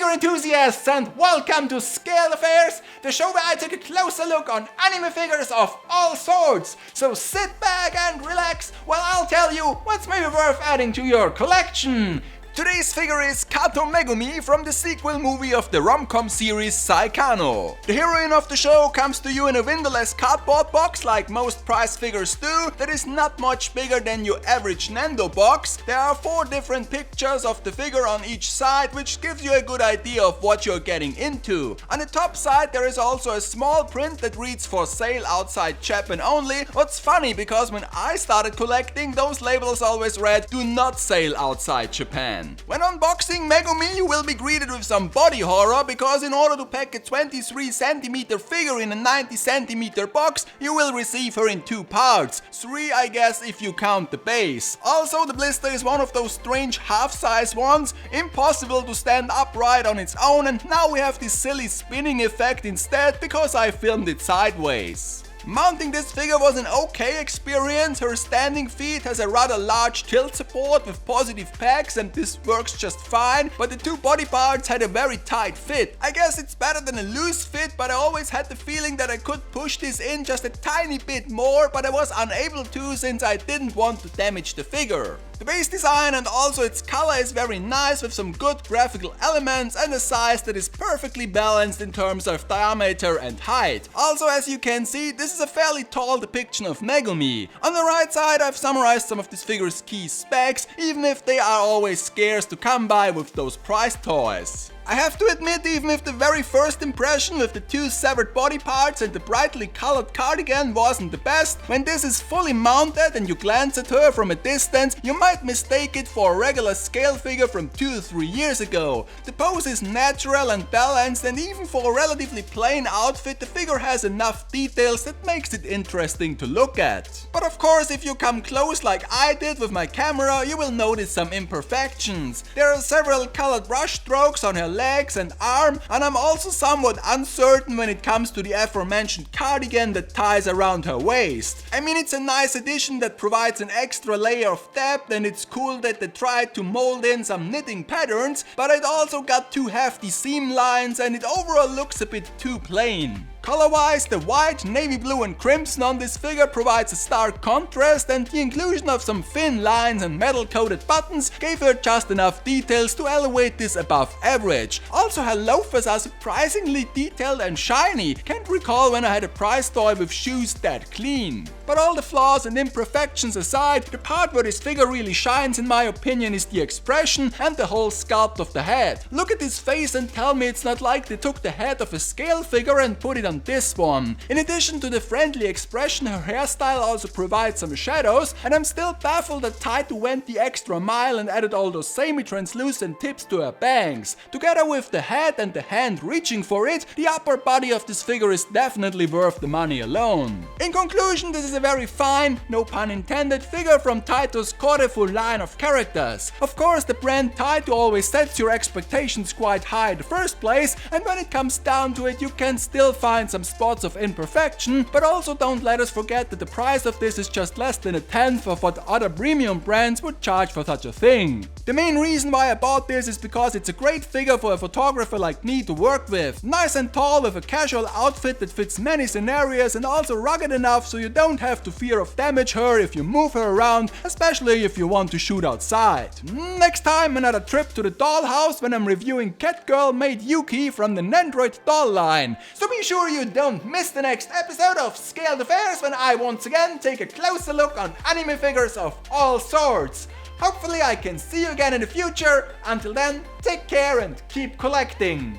figure enthusiasts, and welcome to Scale Affairs, the show where I take a closer look on anime figures of all sorts. So sit back and relax while I'll tell you what's maybe worth adding to your collection. Today's figure is Kato Megumi from the sequel movie of the rom-com series Saekano. The heroine of the show comes to you in a windowless cardboard box like most prize figures do, that is not much bigger than your average Nendo box. There are 4 different pictures of the figure on each side, which gives you a good idea of what you're getting into. On the top side there is also a small print that reads "For sale outside Japan only." What's funny, because when I started collecting, those labels always read "Do not sale outside Japan." When unboxing Megumi, you will be greeted with some body horror, because in order to pack a 23cm figure in a 90cm box, you will receive her in 2 parts. 3 I guess if you count the base. Also, the blister is one of those strange half-size ones, impossible to stand upright on its own, and now we have this silly spinning effect instead because I filmed it sideways. Mounting this figure was an okay experience. Her standing feet has a rather large tilt support with positive pegs, and this works just fine, but the 2 body parts had a very tight fit. I guess it's better than a loose fit, but I always had the feeling that I could push this in just a tiny bit more, but I was unable to since I didn't want to damage the figure. The base design and also its color is very nice, with some good graphical elements and a size that is perfectly balanced in terms of diameter and height. Also, as you can see, this is a fairly tall depiction of Megumi. On the right side I've summarized some of this figure's key specs, even if they are always scarce to come by with those prize toys. I have to admit, even if the very first impression with the 2 severed body parts and the brightly colored cardigan wasn't the best, when this is fully mounted and you glance at her from a distance, you might mistake it for a regular scale figure from 2 or 3 years ago. The pose is natural and balanced, and even for a relatively plain outfit, the figure has enough details that makes it interesting to look at. But of course, if you come close like I did with my camera, you will notice some imperfections. There are several colored brush strokes on her legs and arm, and I'm also somewhat uncertain when it comes to the aforementioned cardigan that ties around her waist. I mean, it's a nice addition that provides an extra layer of depth, and it's cool that they tried to mold in some knitting patterns, but it also got 2 hefty seam lines and it overall looks a bit too plain. Color-wise, the white, navy blue and crimson on this figure provides a stark contrast, and the inclusion of some thin lines and metal-coated buttons gave her just enough details to elevate this above average. Also, her loafers are surprisingly detailed and shiny. Can't recall when I had a prize toy with shoes that clean. But all the flaws and imperfections aside, the part where this figure really shines in my opinion is the expression and the whole sculpt of the head. Look at this face and tell me it's not like they took the head of a scale figure and put it on this one. In addition to the friendly expression, her hairstyle also provides some shadows, and I'm still baffled that Taito went the extra mile and added all those semi-translucent tips to her bangs. Together with the head and the hand reaching for it, the upper body of this figure is definitely worth the money alone. In conclusion, this is a very fine, no pun intended, figure from Taito's colorful line of characters. Of course, the brand Taito always sets your expectations quite high in the first place, and when it comes down to it, you can still find some spots of imperfection, but also don't let us forget that the price of this is just less than a tenth of what other premium brands would charge for such a thing. The main reason why I bought this is because it's a great figure for a photographer like me to work with. Nice and tall with a casual outfit that fits many scenarios, and also rugged enough so you don't have to fear of damage her if you move her around, especially if you want to shoot outside. Next time, another trip to the dollhouse when I'm reviewing Catgirl Made Yuki from the Nendroid doll line. So be sure you don't miss the next episode of Scaled Affairs when I once again take a closer look on anime figures of all sorts. Hopefully I can see you again in the future. Until then, take care and keep collecting.